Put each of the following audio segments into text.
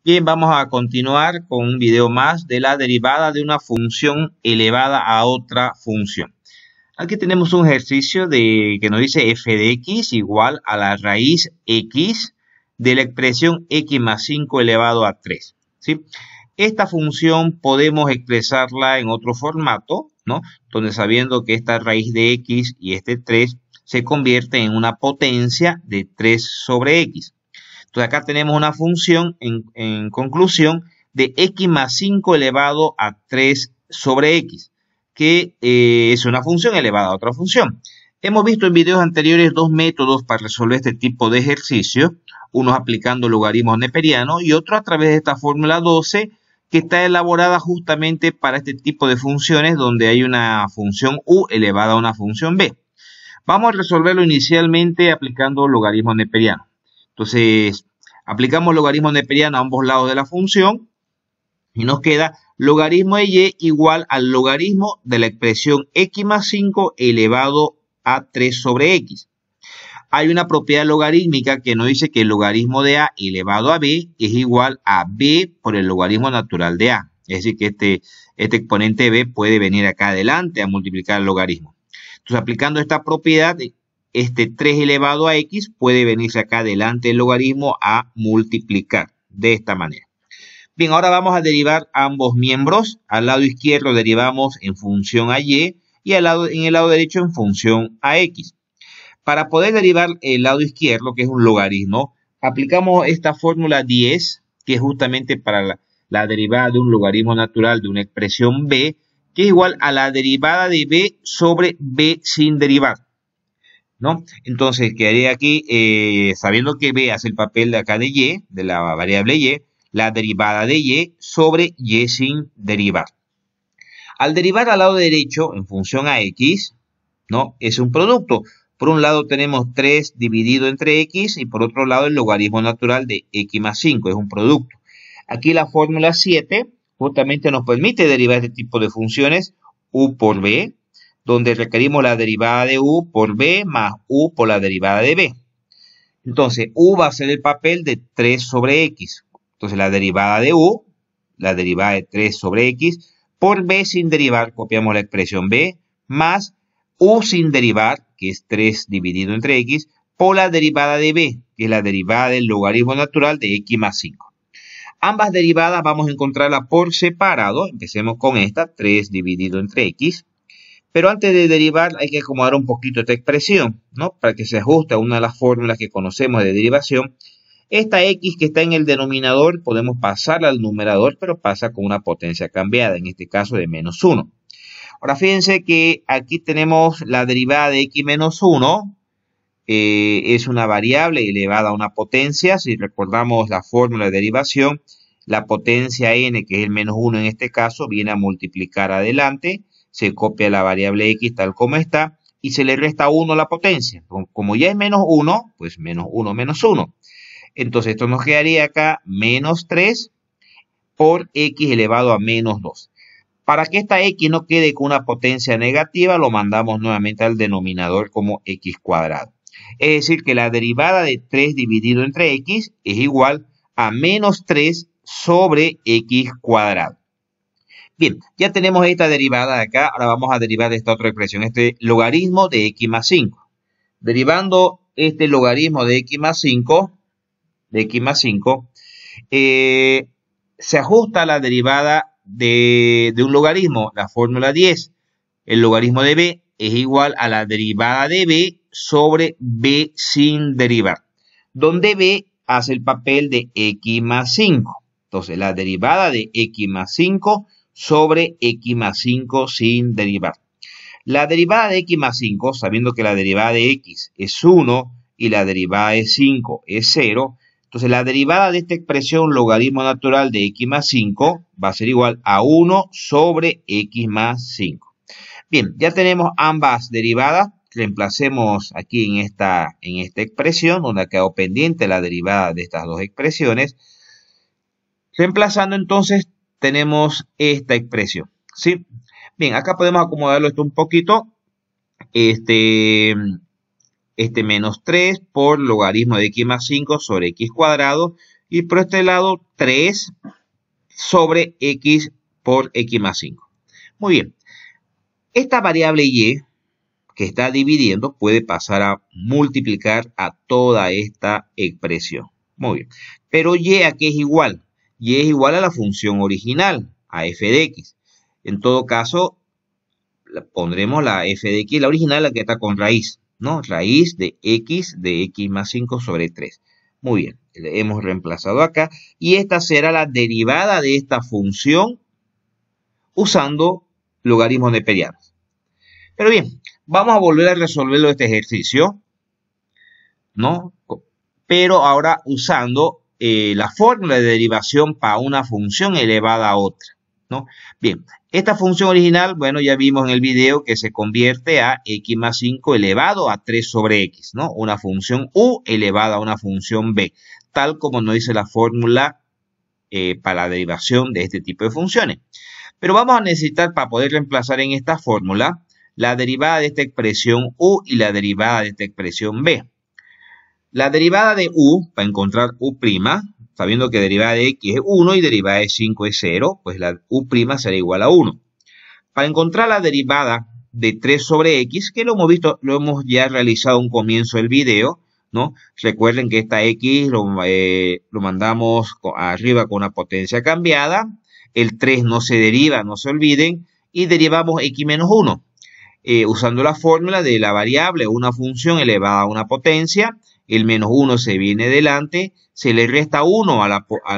Bien, vamos a continuar con un video más de la derivada de una función elevada a otra función. Aquí tenemos un ejercicio que nos dice f de x igual a la raíz x de la expresión x más 5 elevado a 3. ¿Sí? Esta función podemos expresarla en otro formato, ¿no? Donde sabiendo que esta raíz de x y este 3 se convierte en una potencia de 3 sobre x. Entonces acá tenemos una función en conclusión de x más 5 elevado a 3 sobre x, que es una función elevada a otra función. Hemos visto en videos anteriores dos métodos para resolver este tipo de ejercicio, uno aplicando logaritmos neperianos y otro a través de esta fórmula 12, que está elaborada justamente para este tipo de funciones donde hay una función u elevada a una función b. Vamos a resolverlo inicialmente aplicando logaritmos neperianos. Entonces, aplicamos logaritmo neperiano a ambos lados de la función y nos queda logaritmo de y igual al logaritmo de la expresión x más 5 elevado a 3 sobre x. Hay una propiedad logarítmica que nos dice que el logaritmo de a elevado a b es igual a b por el logaritmo natural de a. Es decir, que este exponente b puede venir acá adelante a multiplicar el logaritmo. Entonces, aplicando esta propiedad, este 3 elevado a x puede venirse acá delante del logaritmo a multiplicar de esta manera. Bien, ahora vamos a derivar ambos miembros. Al lado izquierdo derivamos en función a y en el lado derecho en función a x. Para poder derivar el lado izquierdo, que es un logaritmo, aplicamos esta fórmula 10, que es justamente para la derivada de un logaritmo natural de una expresión b, que es igual a la derivada de b sobre b sin derivar, ¿no? Entonces quedaría aquí, sabiendo que b hace el papel de acá de y, de la variable y, la derivada de y sobre y sin derivar. Al derivar al lado derecho en función a x, ¿no? Es un producto. Por un lado tenemos 3 dividido entre x y por otro lado el logaritmo natural de x más 5, es un producto. Aquí la fórmula 7 justamente nos permite derivar este tipo de funciones u por b, donde requerimos la derivada de u por b más u por la derivada de b. Entonces, u va a ser el papel de 3 sobre x. Entonces, la derivada de u, la derivada de 3 sobre x, por b sin derivar, copiamos la expresión b, más u sin derivar, que es 3 dividido entre x, por la derivada de b, que es la derivada del logaritmo natural de x más 5. Ambas derivadas vamos a encontrarlas por separado. Empecemos con esta, 3 dividido entre x. Pero antes de derivar hay que acomodar un poquito esta expresión, ¿no? Para que se ajuste a una de las fórmulas que conocemos de derivación. Esta x que está en el denominador podemos pasarla al numerador, pero pasa con una potencia cambiada, en este caso de menos 1. Ahora fíjense que aquí tenemos la derivada de x menos 1. Es una variable elevada a una potencia. Si recordamos la fórmula de derivación, la potencia n, que es el menos 1 en este caso, viene a multiplicar adelante. Se copia la variable x tal como está y se le resta 1 a la potencia. Como ya es menos 1, pues menos 1 menos 1. Entonces esto nos quedaría acá menos 3 por x elevado a menos 2. Para que esta x no quede con una potencia negativa, lo mandamos nuevamente al denominador como x cuadrado. Es decir, que la derivada de 3 dividido entre x es igual a menos 3 sobre x cuadrado. Bien, ya tenemos esta derivada de acá. Ahora vamos a derivar esta otra expresión, este logaritmo de x más 5. Derivando este logaritmo de x más 5, se ajusta a la derivada de un logaritmo, la fórmula 10. El logaritmo de b es igual a la derivada de b sobre b sin derivar, donde b hace el papel de x más 5. Entonces, la derivada de x más 5 sobre x más 5 sin derivar. La derivada de x más 5, sabiendo que la derivada de x es 1 y la derivada de 5 es 0, entonces la derivada de esta expresión logaritmo natural de x más 5 va a ser igual a 1 sobre x más 5. Bien, ya tenemos ambas derivadas. Reemplacemos aquí en esta expresión, donde ha quedado pendiente la derivada de estas dos expresiones. Reemplazando entonces tenemos esta expresión, ¿sí? Bien, acá podemos acomodarlo esto un poquito. Este menos 3 por logaritmo de x más 5 sobre x cuadrado. Y por este lado 3 sobre x por x más 5. Muy bien. Esta variable y que está dividiendo puede pasar a multiplicar a toda esta expresión. Muy bien. Pero y a qué es igual? Y es igual a la función original, a f de x. En todo caso, pondremos la f de x, la original, la que está con raíz, ¿no? Raíz de x más 5 sobre 3. Muy bien, le hemos reemplazado acá. Y esta será la derivada de esta función usando logaritmos neperianos. Pero bien, vamos a volver a resolverlo este ejercicio, ¿no? Pero ahora usando la fórmula de derivación para una función elevada a otra, ¿no? Bien, esta función original, bueno, ya vimos en el video que se convierte a x más 5 elevado a 3 sobre x, ¿no? Una función u elevada a una función b, tal como nos dice la fórmula para la derivación de este tipo de funciones. Pero vamos a necesitar, para poder reemplazar en esta fórmula, la derivada de esta expresión u y la derivada de esta expresión b. La derivada de u, para encontrar u', sabiendo que derivada de x es 1 y derivada de 5 es 0, pues la u' será igual a 1. Para encontrar la derivada de 3 sobre x, que lo hemos visto, lo hemos ya realizado un comienzo del video, ¿no? Recuerden que esta x lo mandamos arriba con una potencia cambiada, el 3 no se deriva, no se olviden, y derivamos x menos 1. Usando la fórmula de la variable, una función elevada a una potencia, el menos 1 se viene delante, se le resta 1 a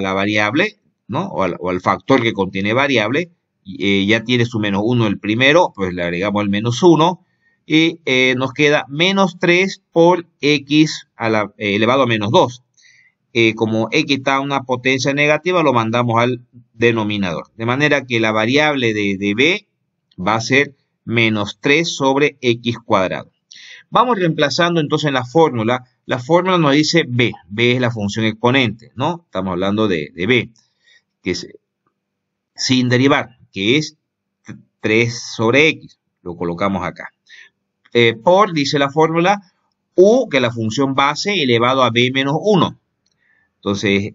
la variable, ¿no? O al factor que contiene variable, ya tiene su menos 1 el primero, pues le agregamos el menos 1, y nos queda menos 3 por x elevado a menos 2. Como x está a una potencia negativa, lo mandamos al denominador. De manera que la variable de b va a ser menos 3 sobre x cuadrado. Vamos reemplazando entonces en la fórmula. La fórmula nos dice b. B es la función exponente, ¿no? Estamos hablando de b, que es sin derivar, que es 3 sobre x. Lo colocamos acá. Por, dice la fórmula, u, que es la función base, elevado a b menos 1. Entonces,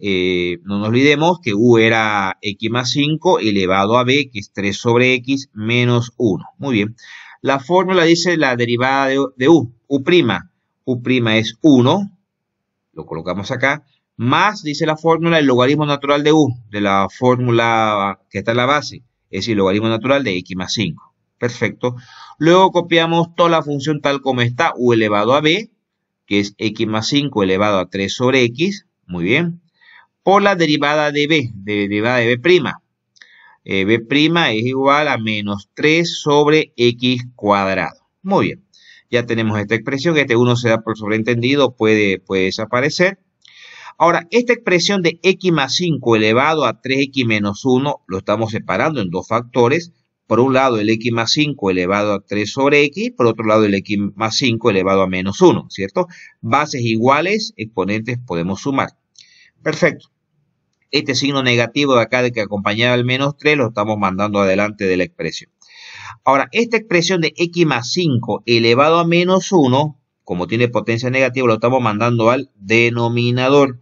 no nos olvidemos que u era x más 5 elevado a b, que es 3 sobre x menos 1. Muy bien. La fórmula dice la derivada de u. U'. U' es 1. Lo colocamos acá. Más, dice la fórmula, el logaritmo natural de u. De la fórmula que está en la base. Es decir, el logaritmo natural de x más 5. Perfecto. Luego copiamos toda la función tal como está. U elevado a b, que es x más 5 elevado a 3 sobre x. Muy bien. Por la derivada de b, derivada de b'. B' es igual a menos 3 sobre x cuadrado. Muy bien. Ya tenemos esta expresión. Este 1 se da por sobreentendido, puede desaparecer. Ahora, esta expresión de x más 5 elevado a 3x menos 1 lo estamos separando en dos factores. Por un lado, el x más 5 elevado a 3 sobre x. Por otro lado, el x más 5 elevado a menos 1, ¿cierto? Bases iguales, exponentes podemos sumar. Perfecto. Este signo negativo de acá de que acompañaba el menos 3 lo estamos mandando adelante de la expresión. Ahora, esta expresión de x más 5 elevado a menos 1, como tiene potencia negativa, lo estamos mandando al denominador,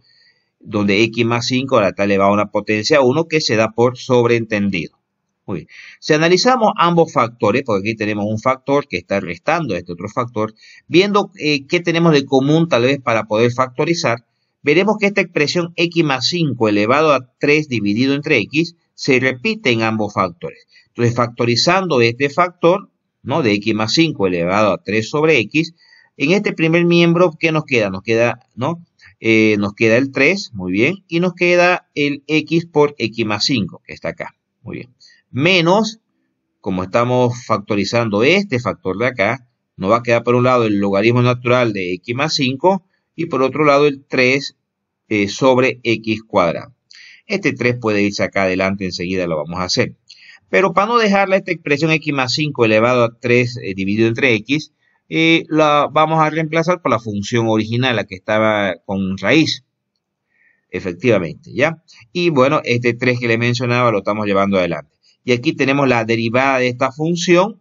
donde x más 5 ahora está elevado a una potencia 1 que se da por sobreentendido. Muy bien. Si analizamos ambos factores, porque aquí tenemos un factor que está restando a este otro factor, viendo qué tenemos de común tal vez para poder factorizar, veremos que esta expresión x más 5 elevado a 3 dividido entre x se repite en ambos factores. Entonces, factorizando este factor, ¿no? De x más 5 elevado a 3 sobre x, en este primer miembro, ¿qué nos queda? Nos queda, ¿no? Nos queda el 3, muy bien, y nos queda el x por x más 5, que está acá, muy bien. Menos, como estamos factorizando este factor de acá, nos va a quedar por un lado el logaritmo natural de x más 5 y por otro lado el 3 sobre x cuadrado. Este 3 puede irse acá adelante, enseguida lo vamos a hacer. Pero para no dejarla esta expresión x más 5 elevado a 3 dividido entre x, la vamos a reemplazar por la función original, la que estaba con raíz. Efectivamente, ¿ya? Y bueno, este 3 que le mencionaba lo estamos llevando adelante. Y aquí tenemos la derivada de esta función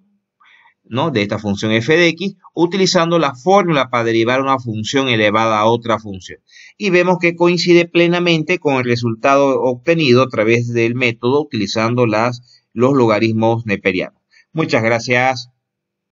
¿no?, de esta función f de x, utilizando la fórmula para derivar una función elevada a otra función. Y vemos que coincide plenamente con el resultado obtenido a través del método utilizando los logaritmos neperianos. Muchas gracias.